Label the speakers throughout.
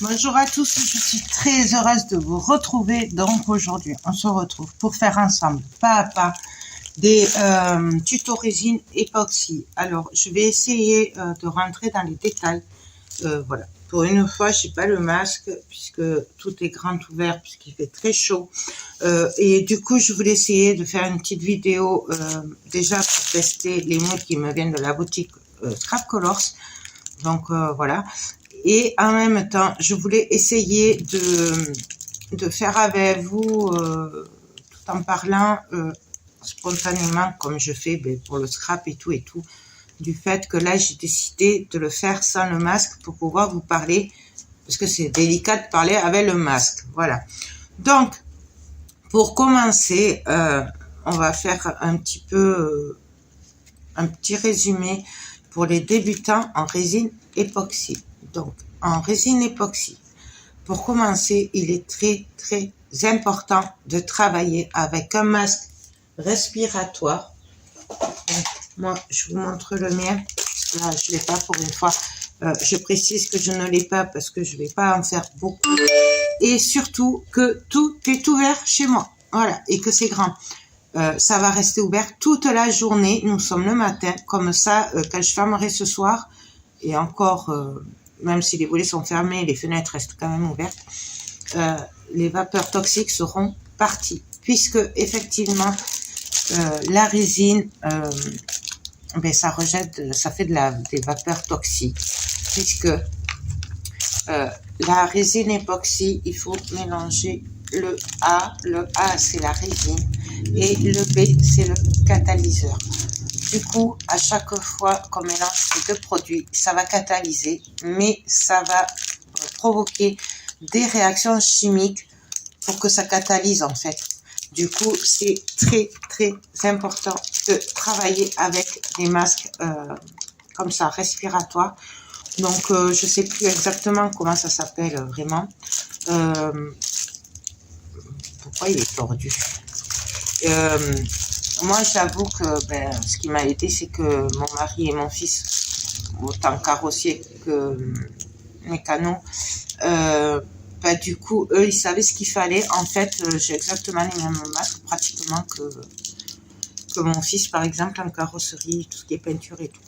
Speaker 1: Bonjour à tous, je suis très heureuse de vous retrouver. Donc aujourd'hui, on se retrouve pour faire ensemble, pas à pas, des tutos résine époxy. Alors, je vais essayer de rentrer dans les détails. Voilà. Pour une fois, j'ai pas le masque puisque tout est grand ouvert puisqu'il fait très chaud. Et du coup, je voulais essayer de faire une petite vidéo déjà pour tester les mots qui me viennent de la boutique Scrap Colors. Donc voilà. Et en même temps, je voulais essayer de faire avec vous, tout en parlant spontanément, comme je fais pour le scrap et tout, du fait que là, j'ai décidé de le faire sans le masque pour pouvoir vous parler, parce que c'est délicat de parler avec le masque. Voilà. Donc, pour commencer, on va faire un petit résumé pour les débutants en résine époxy. Donc, en résine époxy, pour commencer, il est très important de travailler avec un masque respiratoire. Donc, moi, je vous montre le mien. Là, je l'ai pas pour une fois. Je précise que je ne l'ai pas parce que je vais pas en faire beaucoup. Et surtout que tout est ouvert chez moi. Voilà, et que c'est grand. Ça va rester ouvert toute la journée. Nous sommes le matin. Comme ça, quand je fermerai ce soir, et encore, même si les volets sont fermés, les fenêtres restent quand même ouvertes, les vapeurs toxiques seront parties. Puisque, effectivement, la résine, ça rejette, ça fait des vapeurs toxiques. Puisque la résine époxy, il faut mélanger le A. Le A, c'est la résine. Et le B, c'est le catalyseur. Du coup, à chaque fois qu'on mélange ces deux produits, ça va catalyser, mais ça va provoquer des réactions chimiques pour que ça catalyse en fait. Du coup, c'est très important de travailler avec des masques comme ça, respiratoires. Donc, je sais plus exactement comment ça s'appelle vraiment. Pourquoi il est tordu? Moi, j'avoue que ce qui m'a aidé, c'est que mon mari et mon fils, autant carrossier que mécano, du coup, eux, ils savaient ce qu'il fallait. En fait, j'ai exactement les mêmes masques pratiquement que mon fils, par exemple, en carrosserie, tout ce qui est peinture et tout.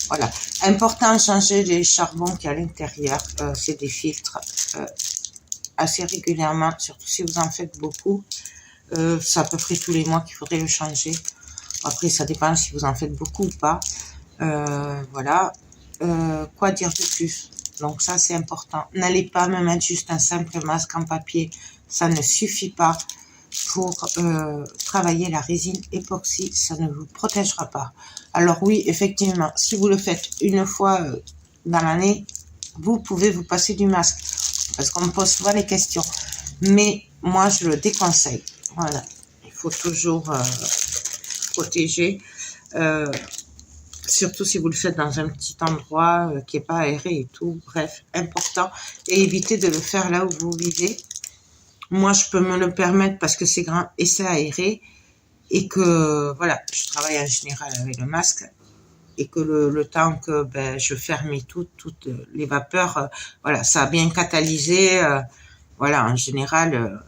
Speaker 1: Voilà. Important de changer les charbons qu'il y a à l'intérieur. C'est des filtres assez régulièrement, surtout si vous en faites beaucoup. C'est à peu près tous les mois qu'il faudrait le changer. Après, ça dépend si vous en faites beaucoup ou pas. Voilà. Quoi dire de plus? Donc ça, c'est important. N'allez pas me mettre juste un simple masque en papier. Ça ne suffit pas pour travailler la résine époxy. Ça ne vous protégera pas. Alors oui, effectivement, si vous le faites une fois dans l'année, vous pouvez vous passer du masque. Parce qu'on me pose souvent les questions. Mais moi, je le déconseille. Voilà, il faut toujours protéger, surtout si vous le faites dans un petit endroit qui n'est pas aéré et tout. Bref, important. Et évitez de le faire là où vous vivez. Moi, je peux me le permettre parce que c'est grand et c'est aéré. Et que, voilà, je travaille en général avec le masque. Et que le temps que je ferme toutes les vapeurs, voilà, ça a bien catalysé. Voilà, en général...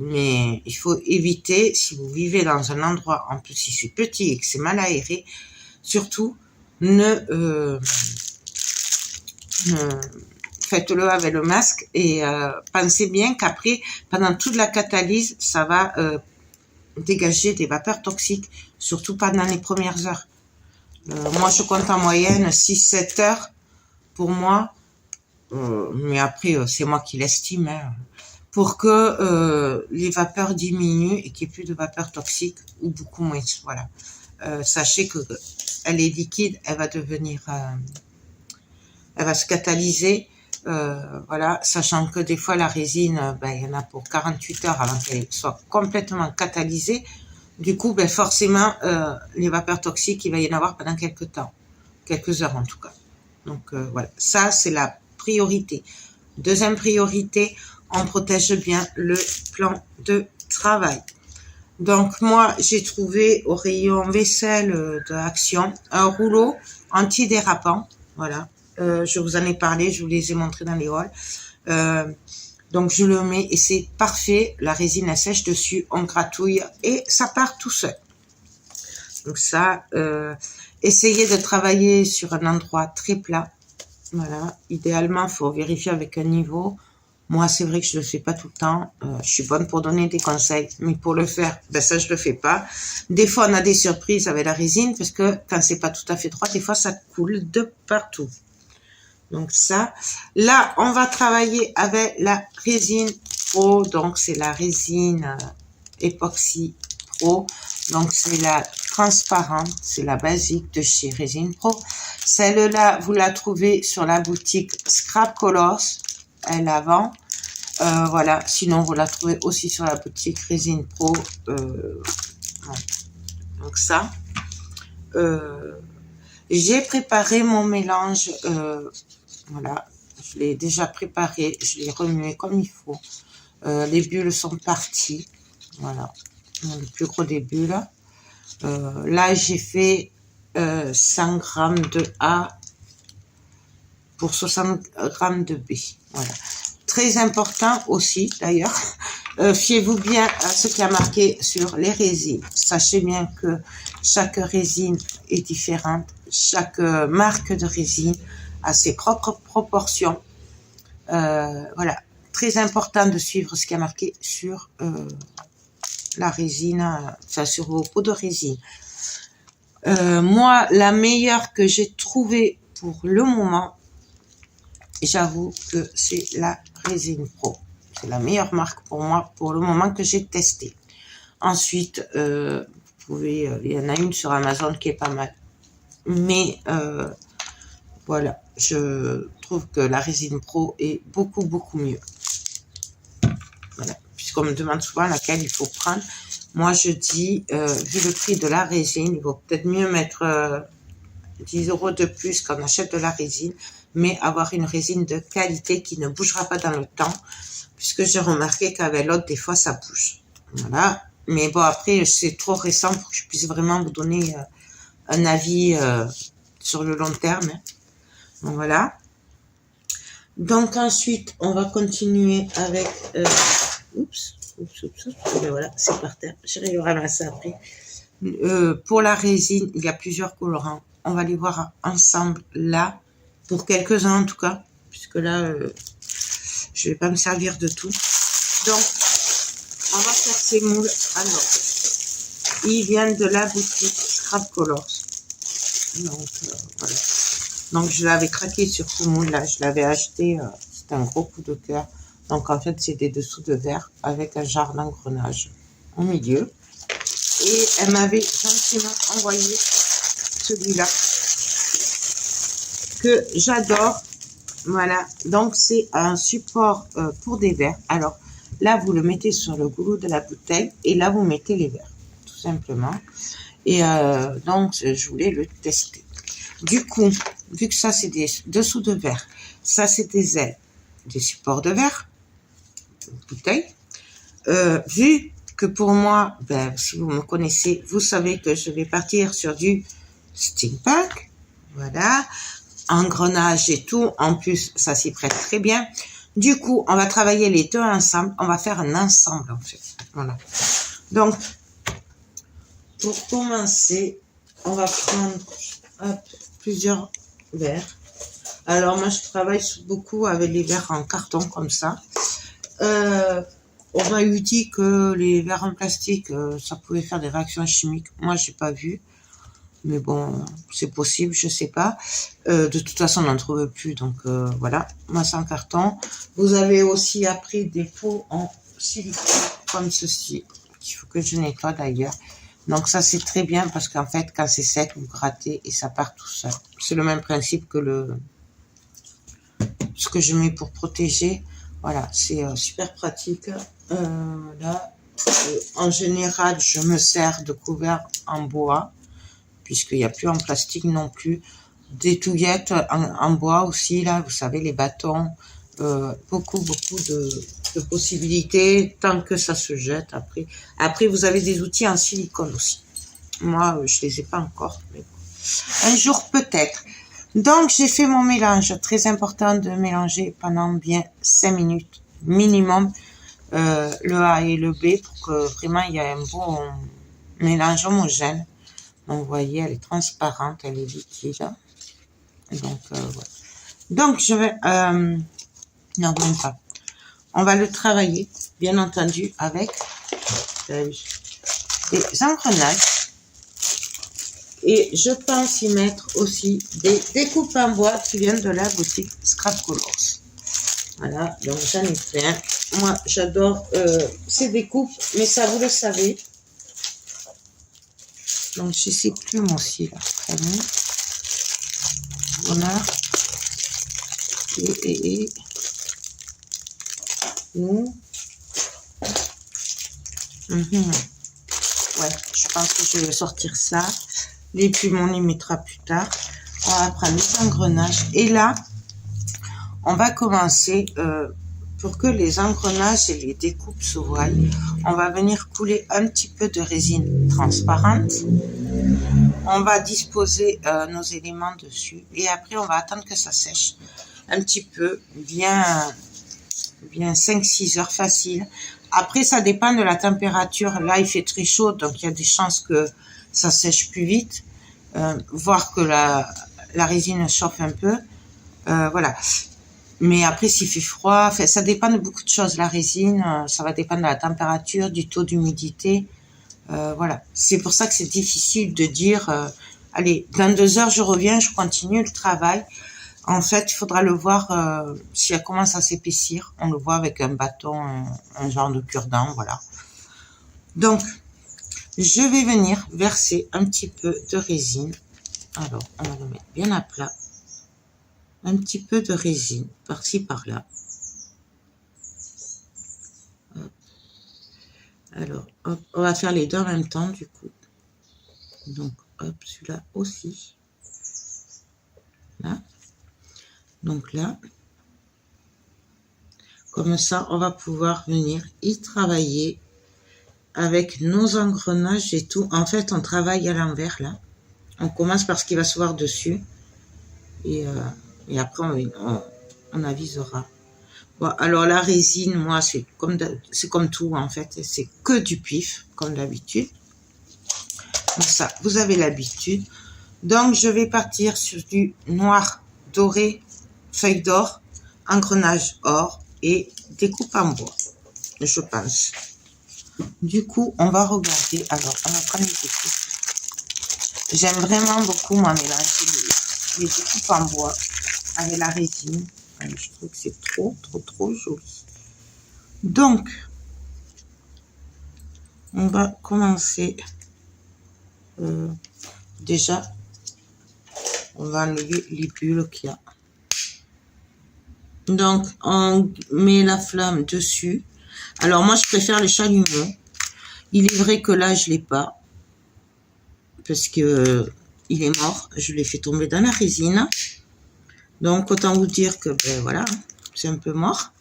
Speaker 1: mais il faut éviter, si vous vivez dans un endroit, en plus si c'est petit et que c'est mal aéré, surtout ne faites-le avec le masque et pensez bien qu'après, pendant toute la catalyse, ça va dégager des vapeurs toxiques, surtout pendant les premières heures. Moi, je compte en moyenne 6-7 heures pour moi, mais après, c'est moi qui l'estime, hein, pour que les vapeurs diminuent et qu'il n'y ait plus de vapeurs toxiques ou beaucoup moins. Voilà. Sachez que elle est liquide, elle va devenir, elle va se catalyser. Voilà, sachant que des fois la résine, il y en a pour 48 heures avant qu'elle soit complètement catalysée. Du coup, forcément, les vapeurs toxiques, il va y en avoir pendant quelques temps, quelques heures en tout cas. Donc voilà, ça c'est la priorité. Deuxième priorité, on protège bien le plan de travail. Donc moi, j'ai trouvé au rayon vaisselle de Action un rouleau antidérapant. Voilà, Je vous en ai parlé, je vous les ai montrés dans les hauls. Donc je le mets et c'est parfait. La résine elle sèche dessus, on gratouille et ça part tout seul. Donc ça, essayez de travailler sur un endroit très plat. Voilà, idéalement, il faut vérifier avec un niveau. Moi, c'est vrai que je le fais pas tout le temps. Je suis bonne pour donner des conseils, mais pour le faire, ben ça, je le fais pas. Des fois, on a des surprises avec la résine, parce que quand c'est pas tout à fait droit, des fois, ça coule de partout. Donc ça, là, on va travailler avec la résine Pro. Donc, c'est la résine époxy Pro. Donc, c'est la transparente, c'est la basique de chez Résine Pro. Celle-là, vous la trouvez sur la boutique Scrap Colors. Elle la vend. Voilà, sinon vous la trouvez aussi sur la boutique Résine Pro. Donc ça. J'ai préparé mon mélange. Voilà, je l'ai déjà préparé. Je l'ai remué comme il faut. Les bulles sont parties. Voilà, le plus gros des bulles. Là, j'ai fait 100 grammes de A pour 60 grammes de B. Voilà. Très important aussi, d'ailleurs, fiez-vous bien à ce qui a marqué sur les résines. Sachez bien que chaque résine est différente. Chaque marque de résine a ses propres proportions. Voilà. Très important de suivre ce qui a marqué sur la résine, enfin sur vos pots de résine. Moi, la meilleure que j'ai trouvée pour le moment, j'avoue que c'est la Résine Pro. C'est la meilleure marque pour moi pour le moment que j'ai testé. Ensuite, vous pouvez, il y en a une sur Amazon qui est pas mal. Mais voilà, je trouve que la Résine Pro est beaucoup mieux. Voilà, puisqu'on me demande souvent laquelle il faut prendre. Moi, je dis, vu le prix de la résine, il vaut peut-être mieux mettre 10 € de plus quand on achète de la résine, mais avoir une résine de qualité qui ne bougera pas dans le temps, puisque j'ai remarqué qu'avec l'autre, des fois, ça bouge. Voilà. Mais bon, après, c'est trop récent pour que je puisse vraiment vous donner un avis sur le long terme. Donc, voilà. Donc, ensuite, on va continuer avec... oups. Et voilà, c'est par terre. J'irai le ramasser après. Pour la résine, il y a plusieurs colorants. On va les voir ensemble là, pour quelques-uns en tout cas, puisque là, je vais pas me servir de tout. Donc, on va faire ces moules. Alors, ils viennent de la boutique Scrap Colors. Donc, voilà. Donc, je l'avais craqué sur ce moule-là. Je l'avais acheté, c'était un gros coup de cœur. Donc, en fait, c'est des dessous de verre avec un genre d'engrenage au milieu. Et elle m'avait gentiment envoyé celui-là que j'adore. Voilà, donc c'est un support pour des verres. Alors là, vous le mettez sur le goulot de la bouteille et là, vous mettez les verres, tout simplement. Et donc, je voulais le tester. Du coup, vu que ça, c'est des dessous de verre, ça, c'est des ailes, des supports de verre, bouteille. Vu que pour moi, ben, si vous me connaissez, vous savez que je vais partir sur du steampunk. Voilà. Engrenage et tout. En plus, ça s'y prête très bien. Du coup, on va travailler les deux ensemble. On va faire un ensemble, en fait. Voilà. Donc, pour commencer, on va prendre plusieurs verres. Alors, moi, je travaille beaucoup avec les verres en carton, comme ça. On m'a eu dit que les verres en plastique, ça pouvait faire des réactions chimiques. Moi, j'ai pas vu. Mais bon, c'est possible, je sais pas. De toute façon, on n'en trouve plus. Donc, voilà. Moi, c'est en carton. Vous avez aussi après des pots en silicone, comme ceci, qu'il faut que je nettoie d'ailleurs. Donc, ça, c'est très bien parce qu'en fait, quand c'est sec, vous grattez et ça part tout seul. C'est le même principe que ce que je mets pour protéger. Voilà, c'est super pratique. Là, en général, je me sers de couverts en bois, puisqu'il n'y a plus en plastique non plus. Des touillettes en bois aussi, là, vous savez, les bâtons. Beaucoup de possibilités, tant que ça se jette après. Après, vous avez des outils en silicone aussi. Moi, je les ai pas encore. Mais bon. Un jour, peut-être. Donc, j'ai fait mon mélange. Très important de mélanger pendant bien 5 minutes minimum le A et le B pour que vraiment il y ait un bon mélange homogène. Donc, vous voyez, elle est transparente, elle est liquide. Donc, voilà. Donc, je vais... non, même pas. On va le travailler, bien entendu, avec des engrenages. Et je pense y mettre aussi des découpes en bois qui viennent de la boutique Scrap Colors. Voilà, donc j'en ai plein. Moi, j'adore ces découpes, mais ça, vous le savez. Donc, je sais plus moi aussi, là. Très bien. Voilà. Et. Ouais, je pense que je vais sortir ça. Les plumes, on y mettra plus tard. On va prendre les engrenages. Et là, on va commencer, pour que les engrenages et les découpes se voient, on va venir couler un petit peu de résine transparente. On va disposer nos éléments dessus. Et après, on va attendre que ça sèche un petit peu, bien 5-6 heures facile. Après, ça dépend de la température. Là, il fait très chaud, donc il y a des chances que ça sèche plus vite. Voire que la résine chauffe un peu. Voilà. Mais après, s'il fait froid, ça dépend de beaucoup de choses. La résine, ça va dépendre de la température, du taux d'humidité. Voilà. C'est pour ça que c'est difficile de dire, allez, dans 2 heures, je reviens, je continue le travail. En fait, il faudra le voir si elle commence à s'épaissir. On le voit avec un bâton, un genre de cure-dent, voilà. Donc, je vais venir verser un petit peu de résine. Alors, on va le mettre bien à plat. Un petit peu de résine, par-ci, par-là. Alors, hop, on va faire les deux en même temps, du coup. Donc, hop, celui-là aussi. Là. Donc là, comme ça, on va pouvoir venir y travailler avec nos engrenages et tout. En fait, on travaille à l'envers, là. On commence par ce qui va se voir dessus. Et après, on avisera. Bon, alors, la résine, moi, c'est comme tout, en fait. C'est que du pif, comme d'habitude. Donc ça, vous avez l'habitude. Donc, je vais partir sur du noir doré, feuille d'or, engrenage or et découpe en bois, je pense. Du coup, on va regarder. Alors, on va prendre les découpes. J'aime vraiment beaucoup, moi, mélanger les découpes en bois avec la résine. Je trouve que c'est trop joli. Donc, on va commencer. Déjà, on va enlever les bulles qu'il y a. Donc, on met la flamme dessus. Alors, moi, je préfère le chalumeau. Il est vrai que là, je ne l'ai pas. Parce que il est mort. Je l'ai fait tomber dans la résine. Donc, autant vous dire que, ben voilà, c'est un peu mort.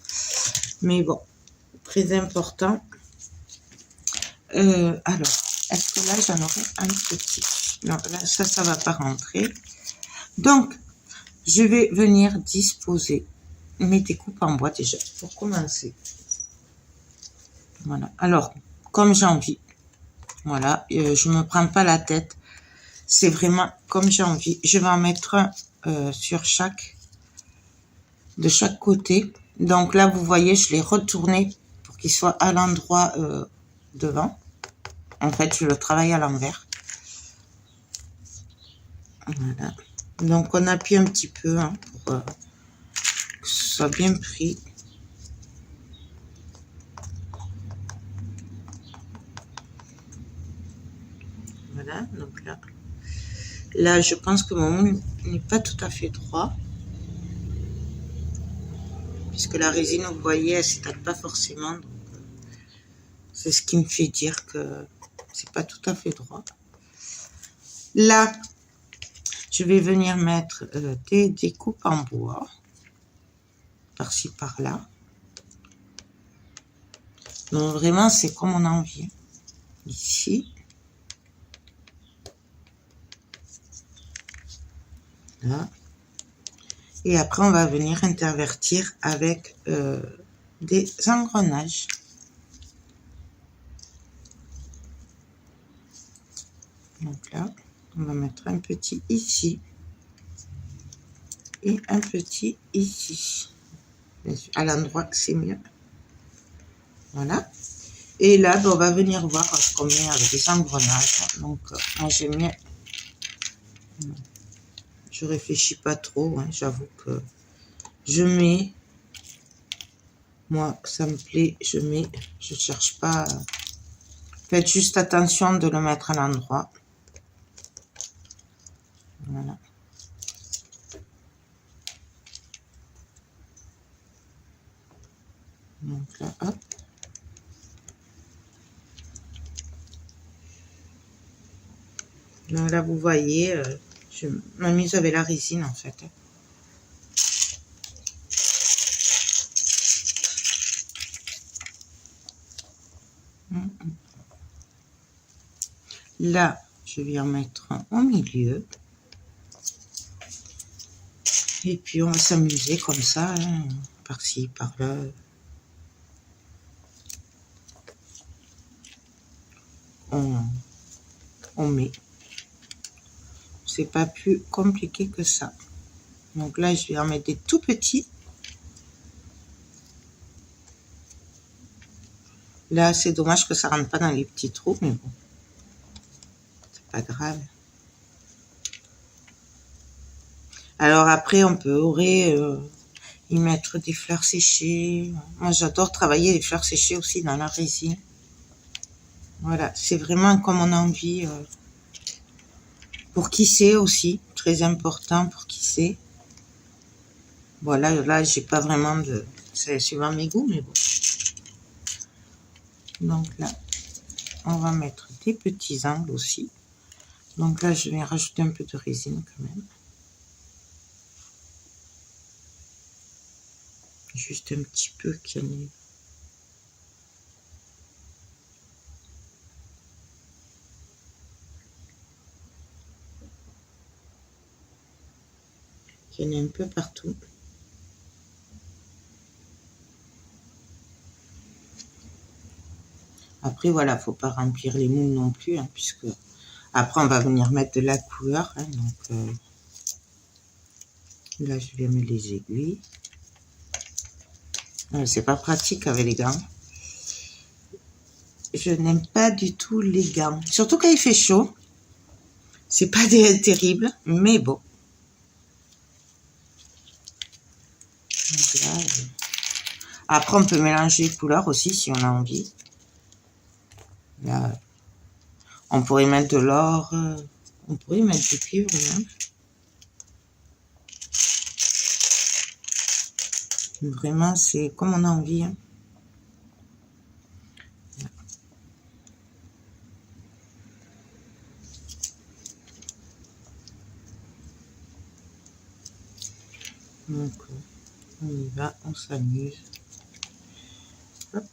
Speaker 1: Mais bon, très important. Alors, est-ce que là, j'en aurai un petit? Non, là, ça va pas rentrer. Donc, je vais venir disposer mes découpes en bois déjà, pour commencer. Voilà. Alors, comme j'ai envie. Voilà, je me prends pas la tête. C'est vraiment comme j'ai envie. Je vais en mettre un sur de chaque côté. Donc là, vous voyez, je l'ai retourné pour qu'il soit à l'endroit devant. En fait, je le travaille à l'envers. Voilà. Donc, on appuie un petit peu hein, pour que ce soit bien pris. Voilà, donc là, je pense que mon moule n'est pas tout à fait droit. Puisque la résine, vous voyez, elle ne s'étale pas forcément. C'est ce qui me fait dire que c'est pas tout à fait droit. Là, je vais venir mettre des découpes en bois. Par-ci, par-là. Donc, vraiment, c'est comme on a envie. Ici. Là. Et après, on va venir intervertir avec des engrenages. Donc là, on va mettre un petit ici et un petit ici. À l'endroit, c'est mieux. Voilà. Et là, on va venir voir ce qu'on met avec des engrenages. Donc, moi, j'aime bien. Je réfléchis pas trop. Hein, j'avoue que je mets. Moi, ça me plaît. Je mets. Je cherche pas. Faites juste attention de le mettre à l'endroit. Voilà. Donc là, hop. Donc là, vous voyez, je m'amuse avec la résine en fait. Là, je vais en mettre un au milieu. Et puis, on va s'amuser comme ça, hein, par-ci, par-là. On met. C'est pas plus compliqué que ça. Donc là, je vais en mettre des tout petits. Là, c'est dommage que ça rentre pas dans les petits trous, mais bon. C'est pas grave. Alors après, on peut y mettre des fleurs séchées. Moi, j'adore travailler les fleurs séchées aussi dans la résine. Voilà, c'est vraiment comme on a envie. Pour qui c'est aussi, très important pour qui c'est. Voilà, là, j'ai pas vraiment de... C'est suivant mes goûts, mais bon. Donc là, on va mettre des petits angles aussi. Donc là, je vais rajouter un peu de résine quand même. Juste un petit peu qu'il y en ait un peu partout. Après, voilà, faut pas remplir les moules non plus, hein, puisque après, on va venir mettre de la couleur. Hein, donc là, je vais mettre les aiguilles. C'est pas pratique avec les gants. Je n'aime pas du tout les gants. Surtout quand il fait chaud. C'est pas terrible, mais bon. Donc là, après, on peut mélanger les couleurs aussi si on a envie. Là, on pourrait mettre de l'or, on pourrait mettre du cuivre même. Vraiment, c'est comme on a envie. Hein. Donc, on y va, on s'amuse. Hop.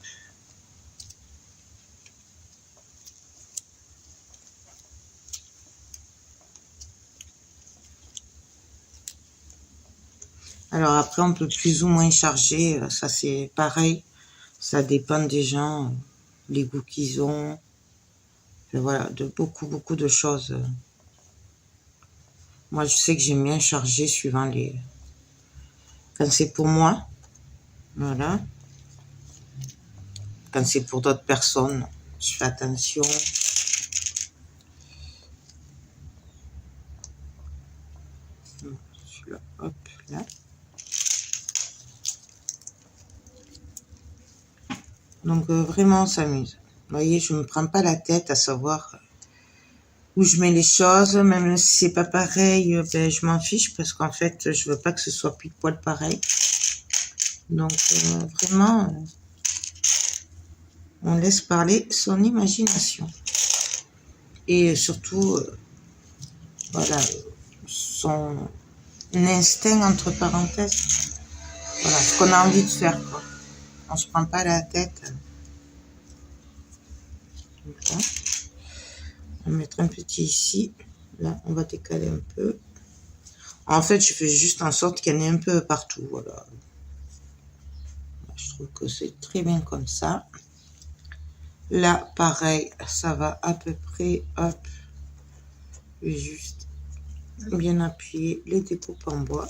Speaker 1: Alors après, on peut plus ou moins charger. Ça, c'est pareil. Ça dépend des gens, les goûts qu'ils ont. Et voilà, de beaucoup de choses. Moi, je sais que j'aime bien charger suivant les... Quand c'est pour moi, voilà. Quand c'est pour d'autres personnes, je fais attention. Celui-là, hop, là. Donc, vraiment, on s'amuse. Vous voyez, je ne me prends pas la tête à savoir où je mets les choses. Même si c'est pas pareil, ben, je m'en fiche parce qu'en fait, je veux pas que ce soit pile poil pareil. Donc, vraiment, on laisse parler son imagination. Et surtout, voilà, son instinct entre parenthèses. Voilà, ce qu'on a envie de faire, quoi. On se prend pas la tête. Donc là, on va mettre un petit ici. Là, on va décaler un peu. En fait, je fais juste en sorte qu'il y en ait un peu partout. Voilà. Je trouve que c'est très bien comme ça. Là, pareil, ça va à peu près, hop, juste bien appuyer les découpes en bois.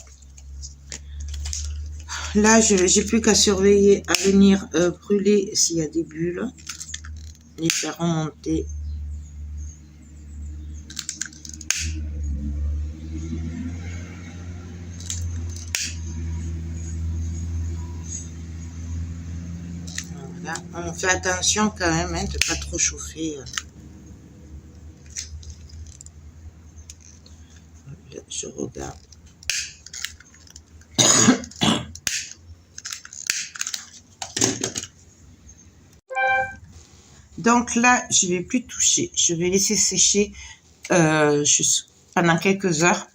Speaker 1: Là, j'ai plus qu'à surveiller à venir brûler s'il y a des bulles, les faire remonter. Voilà. On fait attention quand même hein, de ne pas trop chauffer. Je regarde. Donc là, je vais plus toucher. Je vais laisser sécher pendant quelques heures.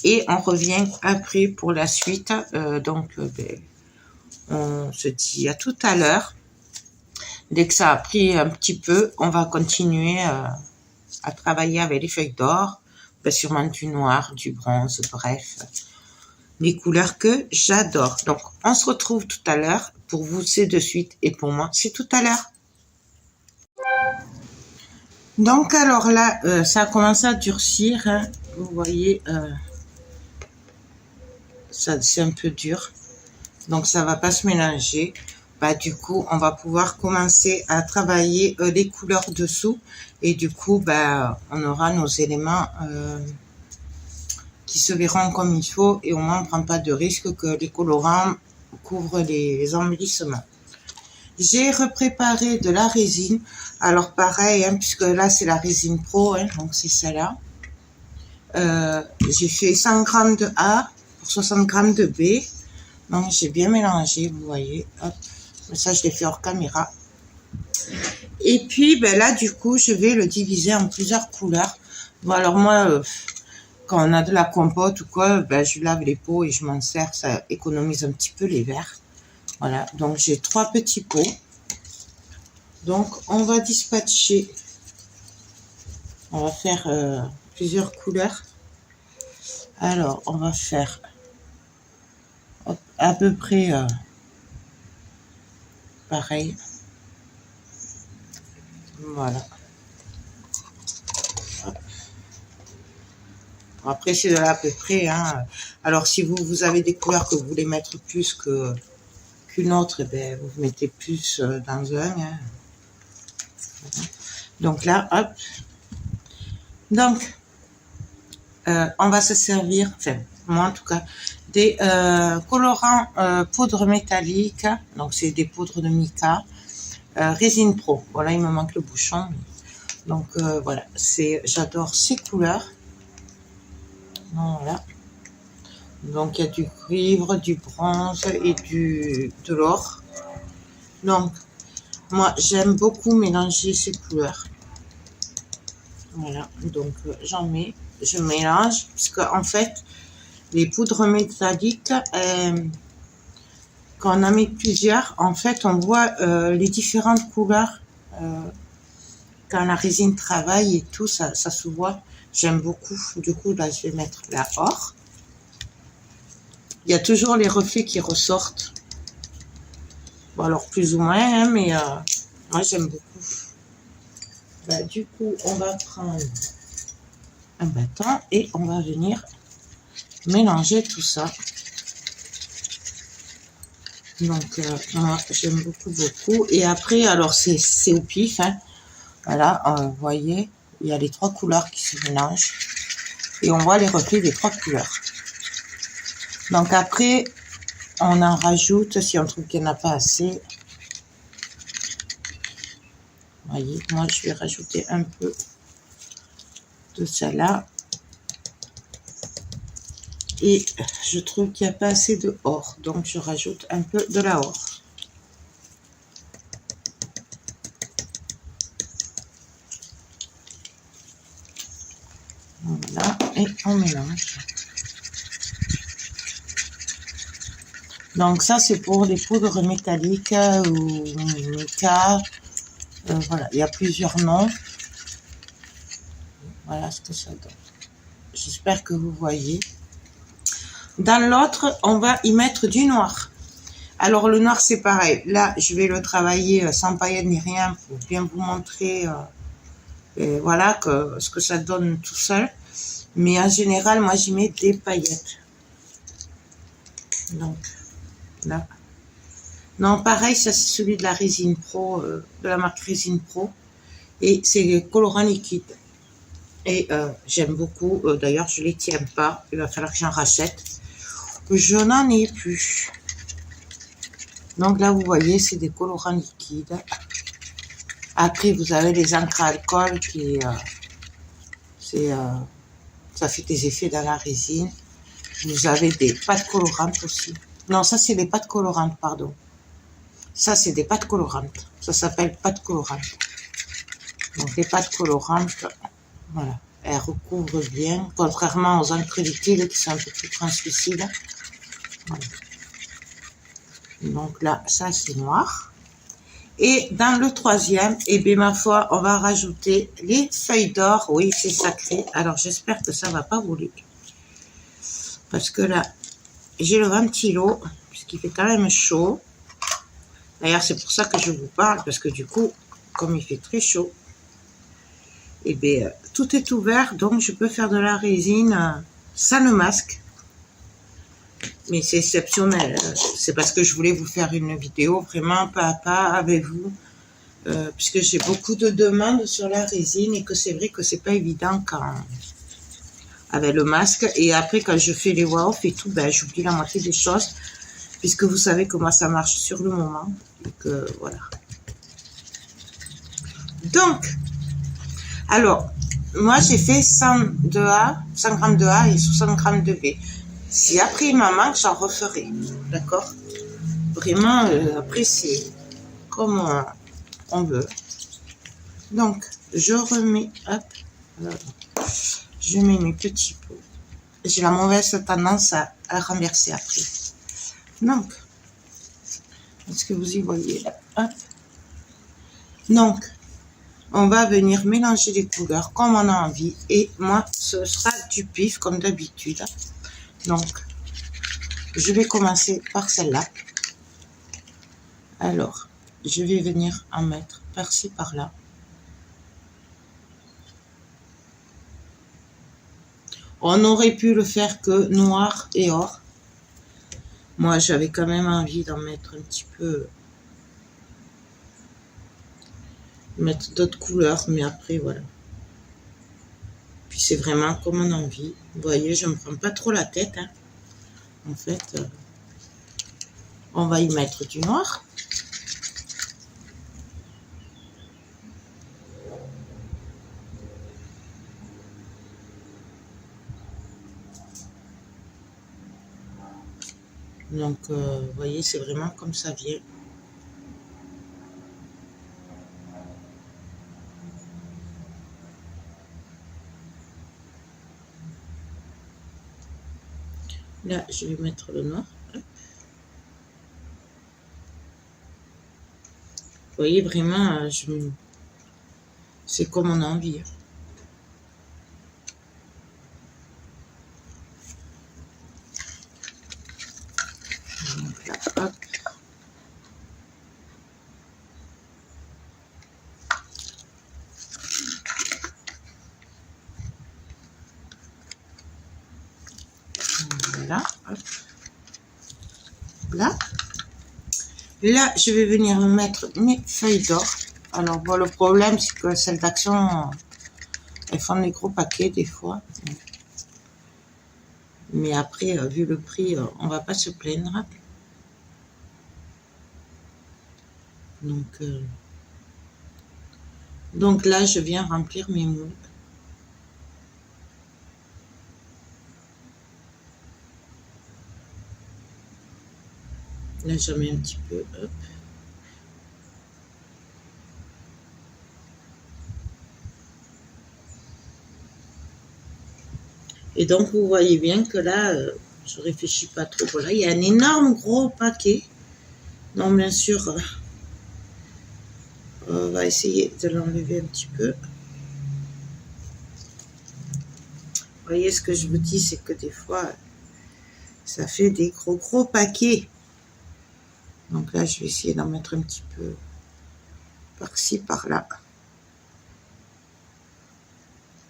Speaker 1: Et on revient après pour la suite. On se dit à tout à l'heure. Dès que ça a pris un petit peu, on va continuer à travailler avec les feuilles d'or. Sûrement du noir, du bronze, bref. Les couleurs que j'adore. Donc, on se retrouve tout à l'heure. Pour vous, c'est de suite. Et pour moi, c'est tout à l'heure. Donc, alors là, ça a commencé à durcir. Hein. Vous voyez, c'est un peu dur. Donc, ça va pas se mélanger. Du coup, on va pouvoir commencer à travailler les couleurs dessous. Et du coup, on aura nos éléments qui se verront comme il faut. Et au moins, on ne prend pas de risque que les colorants couvrent les embellissements. J'ai repréparé de la résine. Alors, pareil, hein, puisque là, c'est la résine pro. Hein, donc, c'est celle-là. J'ai fait 100 g de A pour 60 g de B. Donc, j'ai bien mélangé, vous voyez. Hop. Ça, je l'ai fait hors caméra. Et puis, là, du coup, je vais le diviser en plusieurs couleurs. Bon, alors moi, quand on a de la compote ou quoi, je lave les pots et je m'en sers. Ça économise un petit peu les verres. Voilà. Donc, j'ai 3 petits pots. Donc, on va dispatcher. On va faire plusieurs couleurs. Alors, on va faire à peu près pareil. Voilà. Après, c'est de là à peu près. Hein. Alors, si vous avez des couleurs que vous voulez mettre plus qu'une autre, vous mettez plus dans un. Hein. Voilà. Donc là, hop. Donc, on va se servir, enfin, moi en tout cas, des colorants poudre métallique. Donc, c'est des poudres de mica. Résine Pro. Voilà, il me manque le bouchon. Donc, voilà, j'adore ces couleurs. Voilà. Donc, il y a du cuivre, du bronze et de l'or. Donc, moi, j'aime beaucoup mélanger ces couleurs. Voilà. Donc, j'en mets, je mélange. Parce qu'en fait, les poudres métalliques, quand on en met plusieurs, en fait, on voit les différentes couleurs. Quand la résine travaille et tout, ça se voit. J'aime beaucoup. Du coup, là, je vais mettre la or. Il y a toujours les reflets qui ressortent. Bon, alors plus ou moins, hein, mais moi, j'aime beaucoup. Du coup, on va prendre un bâton et on va venir mélanger tout ça. Donc, moi, j'aime beaucoup. Et après, alors, c'est au pif, hein. Voilà, vous voyez, il y a les 3 couleurs qui se mélangent. Et on voit les reflets des 3 couleurs. Donc après, on en rajoute si on trouve qu'il n'y en a pas assez. Vous voyez, moi je vais rajouter un peu de ça là. Et je trouve qu'il n'y a pas assez de or. Donc je rajoute un peu de la or. Voilà, et on mélange. Donc ça, c'est pour les poudres métalliques ou mica. Voilà, il y a plusieurs noms. Voilà ce que ça donne. J'espère que vous voyez. Dans l'autre, on va y mettre du noir. Alors, le noir, c'est pareil. Là, je vais le travailler sans paillettes ni rien pour bien vous montrer voilà ce que ça donne tout seul. Mais en général, moi, j'y mets des paillettes. Donc, là. Non, pareil, ça, c'est celui de la Résine Pro, de la marque Résine Pro. Et c'est colorant liquide. Et j'aime beaucoup. D'ailleurs, je les tiens pas. Il va falloir que j'en rachète. Je n'en ai plus. Donc là, vous voyez, c'est des colorants liquides. Après, vous avez les encres à alcool qui... ça fait des effets dans la résine. Vous avez des pâtes colorantes aussi. Non, ça, c'est des pâtes colorantes, pardon. Ça, c'est des pâtes colorantes. Ça s'appelle pâtes colorantes. Donc, les pâtes colorantes, voilà. Elles recouvrent bien, contrairement aux encres liquides qui sont un peu plus translucides. Voilà. Donc là, ça, c'est noir. Et dans le troisième, eh bien, ma foi, on va rajouter les feuilles d'or. Oui, c'est sacré. Alors, j'espère que ça va pas voler. Parce que là, j'ai le ventilo, puisqu'il fait quand même chaud. D'ailleurs, c'est pour ça que je vous parle, parce que du coup, comme il fait très chaud, eh bien, tout est ouvert, donc je peux faire de la résine sans le masque. Mais c'est exceptionnel. C'est parce que je voulais vous faire une vidéo vraiment pas à pas avec vous, puisque j'ai beaucoup de demandes sur la résine et que c'est vrai que c'est pas évident quand avec le masque. Et après, quand je fais les voix off et tout, ben, j'oublie la moitié des choses, puisque vous savez comment ça marche sur le moment. Et que voilà. Donc, alors, moi j'ai fait 100 de A, 100 grammes de A et 60 grammes de B. Si après il m'en manque, j'en referai. D'accord? Vraiment, après c'est comme on veut. Donc, je remets, hop, voilà. Je mets mes petits pots. J'ai la mauvaise tendance à renverser après. Donc, est-ce que vous y voyez là? Hop. Donc, on va venir mélanger les couleurs comme on a envie. Et moi, ce sera du pif comme d'habitude. Donc, je vais commencer par celle-là. Alors, je vais venir en mettre par-ci, par-là. On aurait pu le faire que noir et or. Moi, j'avais quand même envie d'en mettre un petit peu... mettre d'autres couleurs, mais après, voilà. Puis c'est vraiment comme on a envie. Vous voyez, je ne me prends pas trop la tête. Hein. En fait, on va y mettre du noir. Donc, vous voyez, c'est vraiment comme ça vient. Là, je vais mettre le noir. Vous voyez, vraiment, c'est comme on a envie. Donc là, hop. Voilà, hop. Là, je vais venir mettre mes feuilles d'or. Alors, bon, le problème, c'est que celles d'Action, elles font des gros paquets des fois. Mais après, vu le prix, on va pas se plaindre. Donc là, je viens remplir mes moules. Là, je mets un petit peu, hop. Et donc, vous voyez bien que là, je réfléchis pas trop. Voilà, il y a un énorme gros paquet. Donc, bien sûr, on va essayer de l'enlever un petit peu. Vous voyez, ce que je vous dis, c'est que des fois, Ça fait des gros paquets. Donc là, je vais essayer d'en mettre un petit peu par-ci, par-là.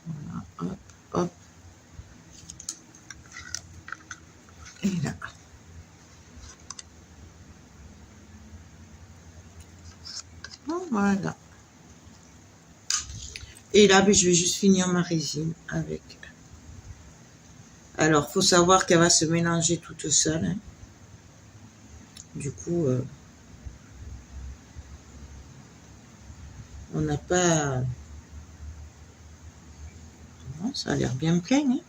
Speaker 1: Voilà, hop, hop. Et là. Bon, voilà. Et là, je vais juste finir ma résine avec. Alors, faut savoir qu'elle va se mélanger toute seule. Hein. Du coup, on n'a pas... Bon, ça a l'air bien plein. Hein.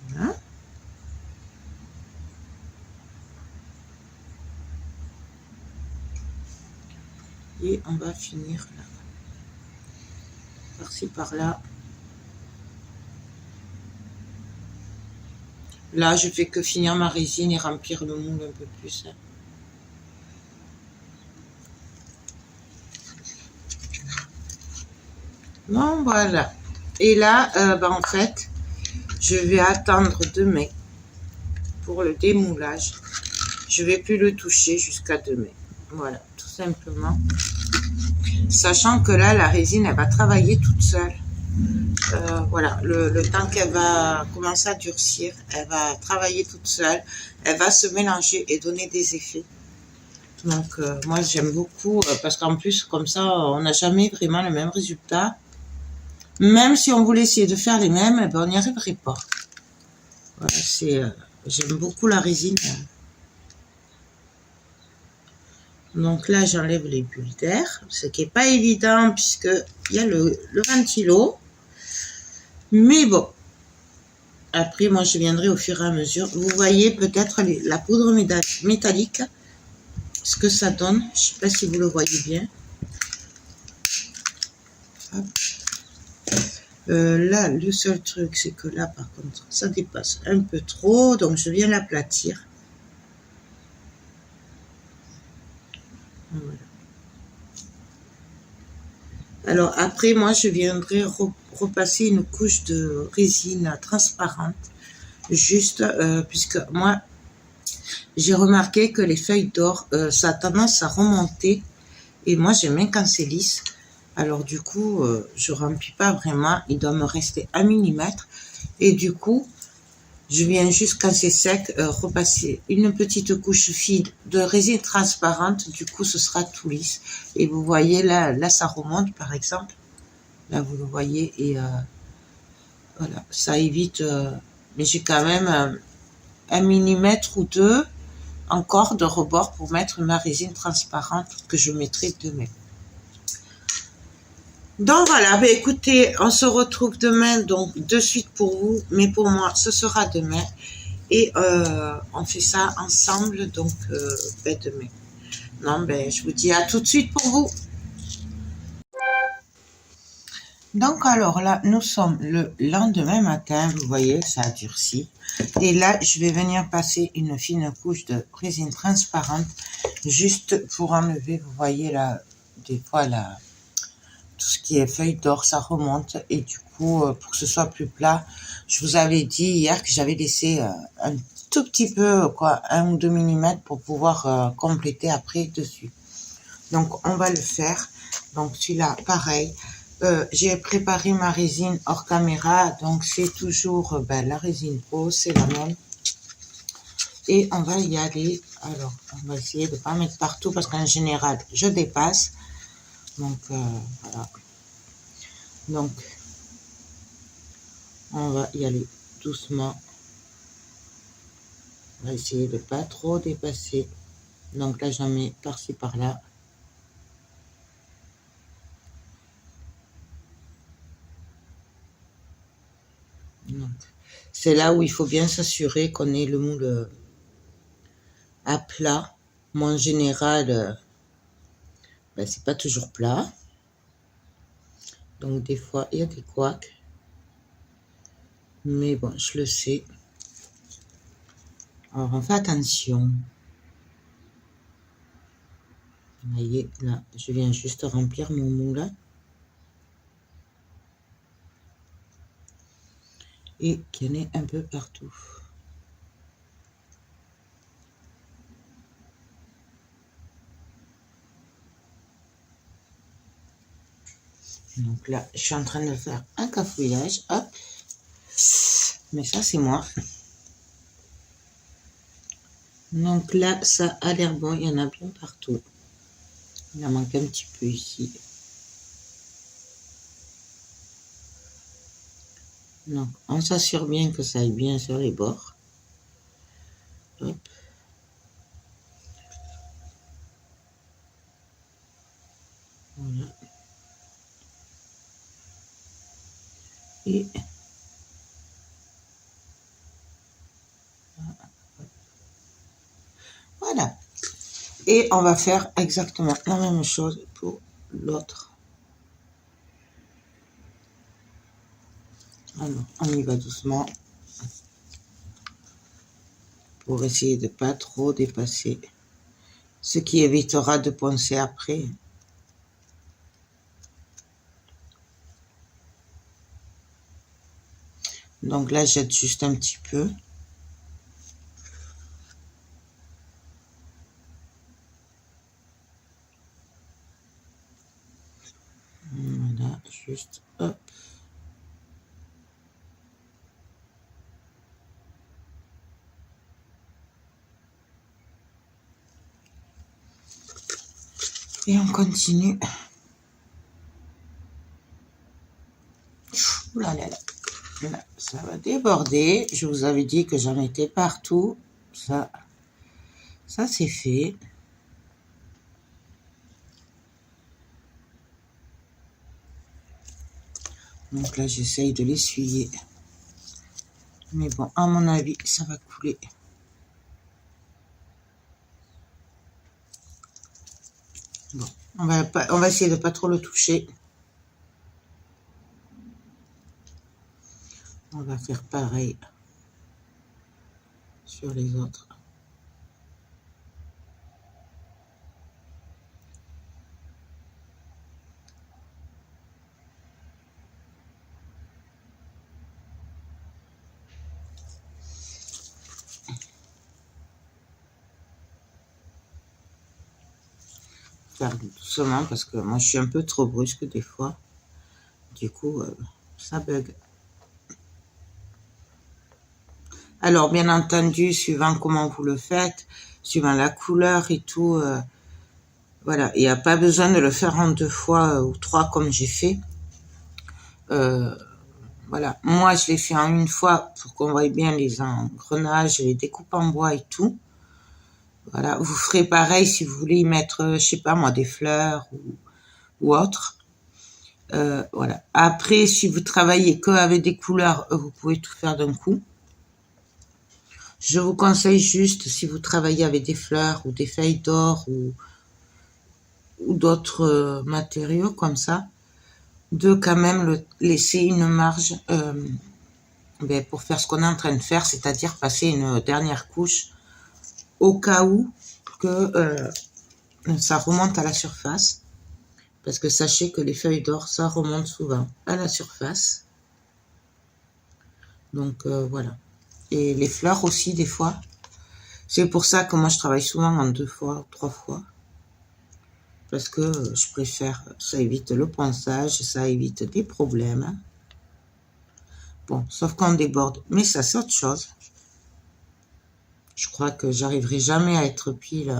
Speaker 1: Voilà. Et on va finir là. Par-ci, par-là. Là, je fais que finir ma résine et remplir le moule un peu plus. Hein. Bon, voilà. Et là, en fait, je vais attendre demain pour le démoulage. Je vais plus le toucher jusqu'à demain. Voilà, tout simplement. Sachant que là, la résine, elle va travailler toute seule. Voilà, le temps qu'elle va commencer à durcir, elle va travailler toute seule. Elle va se mélanger et donner des effets. Donc, moi, j'aime beaucoup parce qu'en plus, comme ça, on n'a jamais vraiment le même résultat. Même si on voulait essayer de faire les mêmes, on n'y arriverait pas. Voilà, j'aime beaucoup la résine. Donc là, j'enlève les bulles d'air, ce qui n'est pas évident puisqu'il y a le ventilo. Mais bon, après, moi, je viendrai au fur et à mesure. Vous voyez peut-être la poudre métallique, ce que ça donne. Je ne sais pas si vous le voyez bien. Là, le seul truc, c'est que là, par contre, ça dépasse un peu trop. Donc, je viens l'aplatir. Voilà. Alors, après, moi, je viendrai repasser une couche de résine transparente. Juste, puisque moi, j'ai remarqué que les feuilles d'or, ça a tendance à remonter. Et moi, j'aime bien quand c'est lisse. Alors, du coup, je remplis pas vraiment. Il doit me rester 1 millimètre. Et du coup, je viens juste, quand c'est sec, repasser une petite couche fine de résine transparente. Du coup, ce sera tout lisse. Et vous voyez, là ça remonte, par exemple. Là, vous le voyez. Et voilà, ça évite... mais j'ai quand même 1 millimètre ou 2 encore de rebord pour mettre ma résine transparente que je mettrai demain. Donc voilà, écoutez, on se retrouve demain, donc de suite pour vous, mais pour moi, ce sera demain. Et on fait ça ensemble, donc demain. Non, je vous dis à tout de suite pour vous. Donc alors là, nous sommes le lendemain matin, vous voyez, ça a durci. Et là, je vais venir passer une fine couche de résine transparente, juste pour enlever, vous voyez là, des fois là, tout ce qui est feuille d'or, ça remonte. Et du coup, pour que ce soit plus plat, je vous avais dit hier que j'avais laissé un tout petit peu, 1 ou 2 millimètres pour pouvoir compléter après dessus. Donc, on va le faire. Donc, celui-là, pareil. J'ai préparé ma résine hors caméra, donc c'est toujours la résine Pro, c'est la même. Et on va y aller. Alors, on va essayer de ne pas mettre partout parce qu'en général, je dépasse. Donc, voilà. Donc, on va y aller doucement. On va essayer de ne pas trop dépasser. Donc là, j'en mets par-ci, par-là. C'est là où il faut bien s'assurer qu'on ait le moule à plat. Moi, en général, c'est pas toujours plat. Donc, des fois, il y a des couacs. Mais bon, je le sais. Alors, on fait attention. Vous voyez, là, je viens juste remplir mon moule. et qu'il y en ait un peu partout. Donc là, je suis en train de faire un cafouillage, hop. Mais ça, c'est moi. Donc là, ça a l'air bon, il y en a bien partout. Il en manque un petit peu ici. Donc, on s'assure bien que ça aille bien sur les bords. Hop. Voilà. Et voilà. Et on va faire exactement la même chose pour l'autre. Alors, on y va doucement pour essayer de pas trop dépasser, ce qui évitera de poncer après. Donc là, j'aide juste un petit peu. Voilà, juste hop. Et on continue. Ouh là là là. Là, ça va déborder. Je vous avais dit que j'en mettais partout. Ça c'est fait. Donc là, j'essaye de l'essuyer. Mais bon, à mon avis, ça va couler. Bon, on va essayer de pas trop le toucher. On va faire pareil sur les autres. Faire doucement parce que moi je suis un peu trop brusque des fois. Du coup, ça bug. Alors, bien entendu, suivant comment vous le faites, suivant la couleur et tout, voilà, il n'y a pas besoin de le faire en 2 fois ou 3 comme j'ai fait. Voilà, moi je l'ai fait en 1 fois pour qu'on voie bien les engrenages, les découpes en bois et tout. Voilà, vous ferez pareil si vous voulez y mettre, je sais pas moi, des fleurs ou autre. Voilà. Après, si vous travaillez que avec des couleurs, vous pouvez tout faire d'un coup. Je vous conseille juste, si vous travaillez avec des fleurs ou des feuilles d'or ou d'autres matériaux comme ça, de quand même laisser une marge pour faire ce qu'on est en train de faire, c'est-à-dire passer une dernière couche au cas où que ça remonte à la surface. Parce que sachez que les feuilles d'or, ça remonte souvent à la surface. Donc voilà. Et les fleurs aussi, des fois. C'est pour ça que moi, je travaille souvent en 2 fois, 3 fois. Parce que je préfère, ça évite le ponçage, ça évite des problèmes. Hein. Bon, sauf quand on déborde. Mais ça, c'est autre chose. Je crois que j'arriverai jamais à être pile.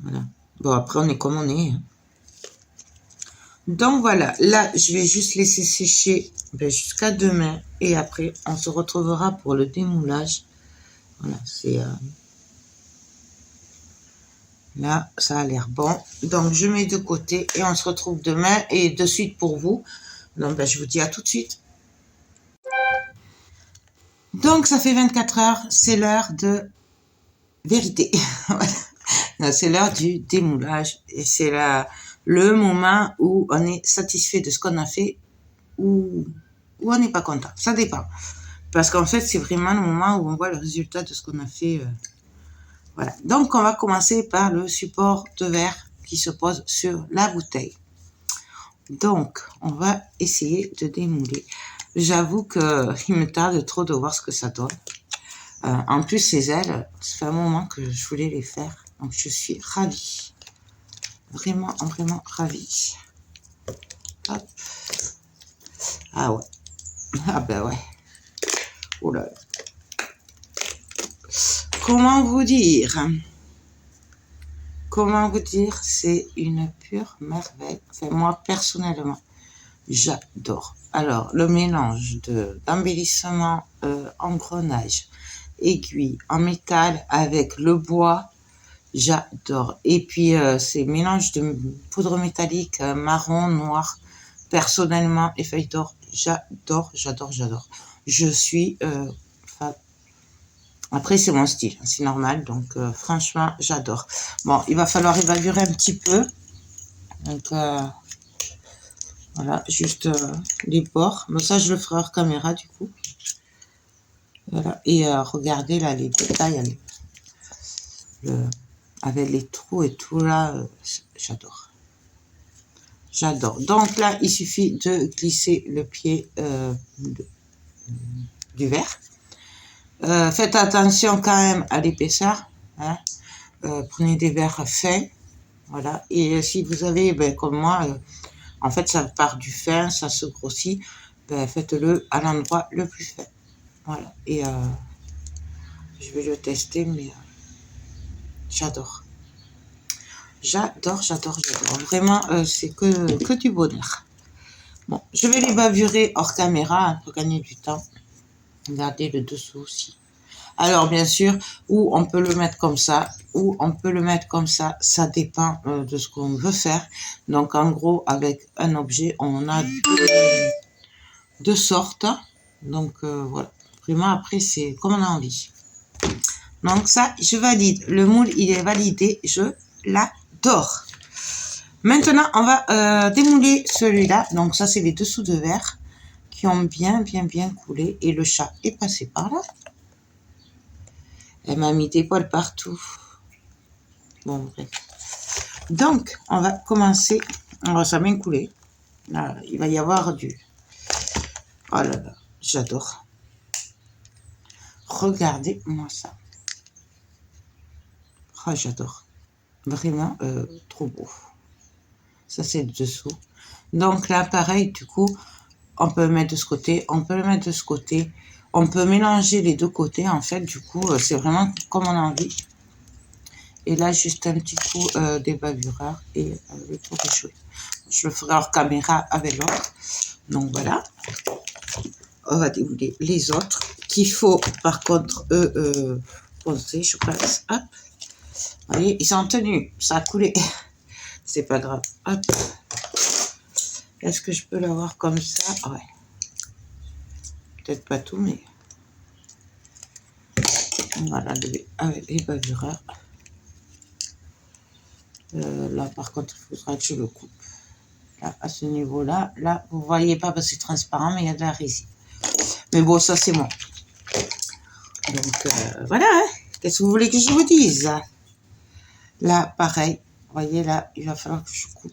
Speaker 1: Voilà. Bon, après, on est comme on est. Hein. Donc voilà, là, je vais juste laisser sécher jusqu'à demain. Et après, on se retrouvera pour le démoulage. Voilà, c'est... Là, ça a l'air bon. Donc, je mets de côté et on se retrouve demain et de suite pour vous. Donc, je vous dis à tout de suite. Donc, ça fait 24 heures. C'est l'heure de vérité. C'est l'heure du démoulage. Et c'est le moment où on est satisfait de ce qu'on a fait ou on n'est pas content. Ça dépend. Parce qu'en fait, c'est vraiment le moment où on voit le résultat de ce qu'on a fait. Voilà. Donc, on va commencer par le support de verre qui se pose sur la bouteille. Donc, on va essayer de démouler. J'avoue que il me tarde trop de voir ce que ça donne. En plus, ces ailes, ça fait un moment que je voulais les faire. Donc, je suis ravie. Vraiment, vraiment ravie. Hop. Ah ouais. Ah ben ouais. Oh là là. Comment vous dire? Comment vous dire? C'est une pure merveille. Enfin, moi, personnellement, j'adore. Alors, le mélange d'embellissement engrenage, aiguille en métal avec le bois, j'adore. Et puis, ces mélanges de poudre métallique marron, noir, personnellement, et feuilles d'or, j'adore, j'adore, j'adore. Je suis fan. Après, c'est mon style, c'est normal. Donc, franchement, j'adore. Bon, il va falloir évaluer un petit peu. Donc, voilà, juste les bords. Mais ça, je le ferai hors caméra, du coup. Voilà. Et regardez, là, les détails. Avec les trous et tout, là, j'adore. J'adore. Donc, là, il suffit de glisser le pied du verre. Faites attention quand même à l'épaisseur. Hein. Prenez des verres fins. Voilà. Et si vous avez, ben, comme moi, en fait, ça part du fin, ça se grossit, ben, faites-le à l'endroit le plus fin. Voilà. Et je vais le tester, mais j'adore. J'adore, j'adore, j'adore. Vraiment, c'est que du bonheur. Bon, je vais les bavurer hors caméra hein, pour gagner du temps. Regardez le dessous aussi. Alors, bien sûr, ou on peut le mettre comme ça, ou on peut le mettre comme ça. Ça dépend de ce qu'on veut faire. Donc, en gros, avec un objet, on a deux sortes. Donc, voilà. Vraiment, après, c'est comme on a envie. Donc, ça, je valide. Le moule, il est validé. Je l'adore. Maintenant, on va démouler celui-là. Donc, ça, c'est les dessous de verre qui ont bien coulé. Et le chat est passé par là. Elle m'a mis des poils partout. Bon, bref. Donc, on va commencer. Oh, ça a bien coulé. Là, il va y avoir du... Oh là là, j'adore. Regardez-moi ça. Oh, j'adore. Vraiment trop beau. Ça, c'est le dessous. Donc là, pareil, du coup, on peut le mettre de ce côté, on peut le mettre de ce côté. On peut mélanger les deux côtés, en fait. Du coup, c'est vraiment comme on a envie. Et là, juste un petit coup des bavureurs et le tour est joué. Je le ferai hors caméra avec l'autre. Donc voilà. On va démouler les autres. Qu'il faut, par contre, poncer, je passe. Hop. Vous voyez, ils sont tenus. Ça a coulé. C'est pas grave. Hop. Est-ce que je peux l'avoir comme ça? Ouais. Peut-être pas tout, mais... Voilà, avec les bavureurs. Là, par contre, il faudra que je le coupe. Là, à ce niveau-là, là, vous voyez pas parce que c'est transparent, mais il y a de la résine. Mais bon, ça, c'est moi. Donc, voilà. Hein. Qu'est-ce que vous voulez que je vous dise? Là, pareil. Vous voyez, là, il va falloir que je coupe.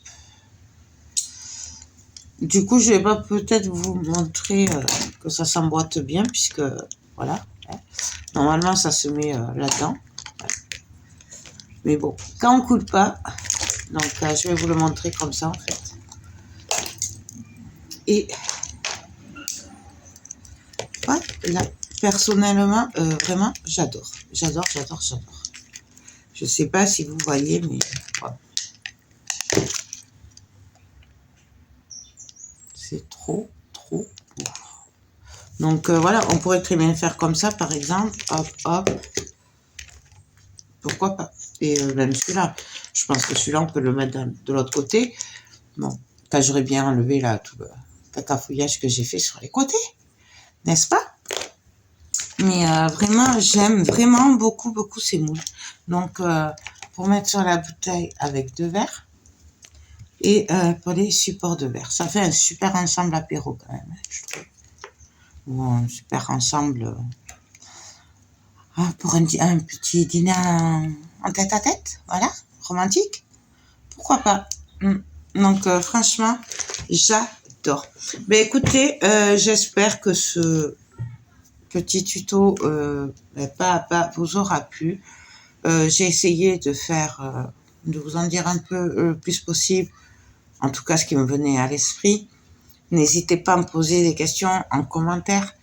Speaker 1: Du coup, je vais pas peut-être vous montrer que ça s'emboîte bien, puisque, voilà. Hein. Normalement, ça se met là-dedans. Voilà. Mais bon, quand on coupe pas, donc je vais vous le montrer comme ça, en fait. Et voilà, personnellement, vraiment, j'adore. J'adore, j'adore, j'adore. Je sais pas si vous voyez, mais voilà. C'est trop, trop beau. Donc voilà, on pourrait très bien faire comme ça, par exemple. Hop, hop. Pourquoi pas? Et même celui-là. Je pense que celui-là, on peut le mettre de l'autre côté. Bon, quand j'aurais bien enlevé là tout le cacafouillage que j'ai fait sur les côtés. N'est-ce pas? Mais vraiment, j'aime vraiment beaucoup, beaucoup ces moules. Donc, pour mettre sur la bouteille avec deux verres. Et pour les supports de verre. Ça fait un super ensemble apéro quand même, je trouve. Ou un super ensemble pour un petit dîner en tête-à-tête, voilà, romantique. Pourquoi pas. Donc franchement, j'adore. dort. Ben écoutez, j'espère que ce petit tuto pas à pas vous aura plu. J'ai essayé de faire, de vous en dire un peu le plus possible, en tout cas ce qui me venait à l'esprit. N'hésitez pas à me poser des questions en commentaire.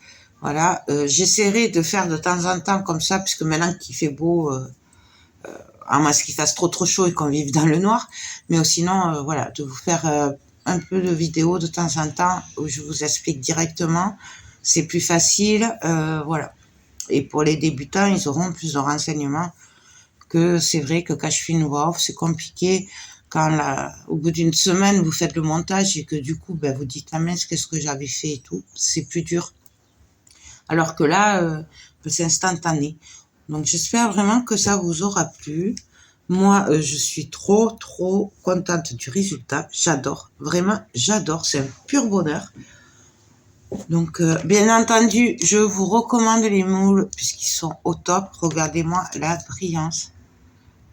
Speaker 1: Voilà, j'essaierai de faire de temps en temps comme ça, puisque maintenant qu'il fait beau, à moins qu'il fasse trop chaud et qu'on vive dans le noir, mais sinon, voilà, de vous faire un peu de vidéos de temps en temps où je vous explique directement. C'est plus facile, voilà. Et pour les débutants, ils auront plus de renseignements que c'est vrai que quand je fais une voix off, c'est compliqué. Quand au bout d'une semaine, vous faites le montage et que du coup, ben, vous dites, ah mince, qu'est-ce que j'avais fait et tout, c'est plus dur. Alors que là, c'est instantané. Donc, j'espère vraiment que ça vous aura plu. Moi, je suis trop contente du résultat. J'adore, vraiment, j'adore. C'est un pur bonheur. Donc, bien entendu, je vous recommande les moules puisqu'ils sont au top. Regardez-moi la brillance.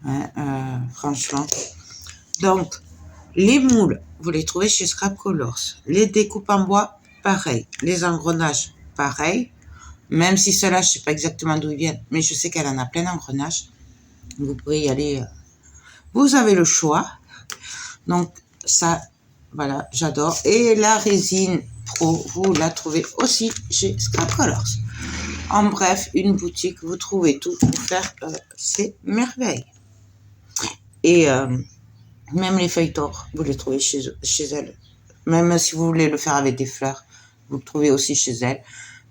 Speaker 1: Hein, franchement. Donc, les moules, vous les trouvez chez Scrap Colors. Les découpes en bois, pareil. Les engrenages, pareil. Même si ceux-là, je ne sais pas exactement d'où ils viennent, mais je sais qu'elle en a plein d'engrenages. Vous pouvez y aller. Vous avez le choix. Donc, ça, voilà, j'adore. Et la résine Pro, vous la trouvez aussi chez Scrap Colors. En bref, une boutique, vous trouvez tout pour faire ces merveilles. Et même les feuilles d'or, vous les trouvez chez elle. Même si vous voulez le faire avec des fleurs, vous le trouvez aussi chez elle.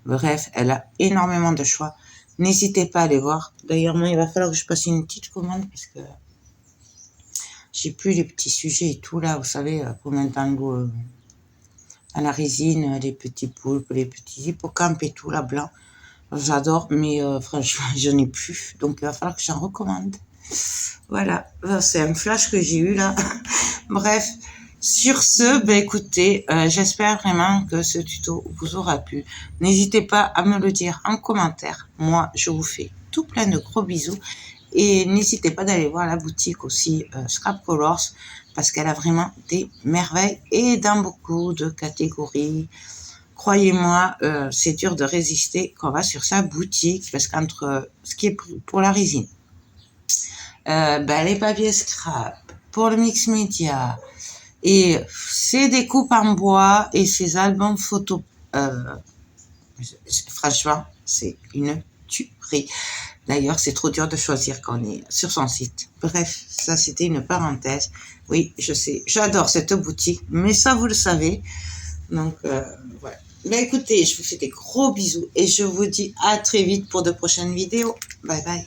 Speaker 1: Bref, elle a énormément de choix. N'hésitez pas à aller voir. D'ailleurs, moi, il va falloir que je passe une petite commande parce que j'ai plus les petits sujets et tout là. Vous savez, pour mettre dans la résine, les petits poulpes, les petits hippocampes et tout là, blanc. J'adore, mais franchement, je n'ai plus. Donc, il va falloir que j'en recommande. Voilà, c'est un flash que j'ai eu là. Bref, sur ce, ben écoutez, j'espère vraiment que ce tuto vous aura plu. N'hésitez pas à me le dire en commentaire. Moi, je vous fais tout plein de gros bisous. Et n'hésitez pas d'aller voir la boutique aussi Scrap Colors parce qu'elle a vraiment des merveilles et dans beaucoup de catégories. Croyez-moi, c'est dur de résister quand on va sur sa boutique parce qu'entre ce qui est pour la résine, les papiers scrap, pour le mix média, et ces découpes en bois et ces albums photos, franchement, c'est une tuerie. D'ailleurs, c'est trop dur de choisir quand on est sur son site. Bref, ça c'était une parenthèse. Oui, je sais, j'adore cette boutique, mais ça vous le savez. Donc, voilà. Ben écoutez, je vous fais des gros bisous et je vous dis à très vite pour de prochaines vidéos. Bye bye.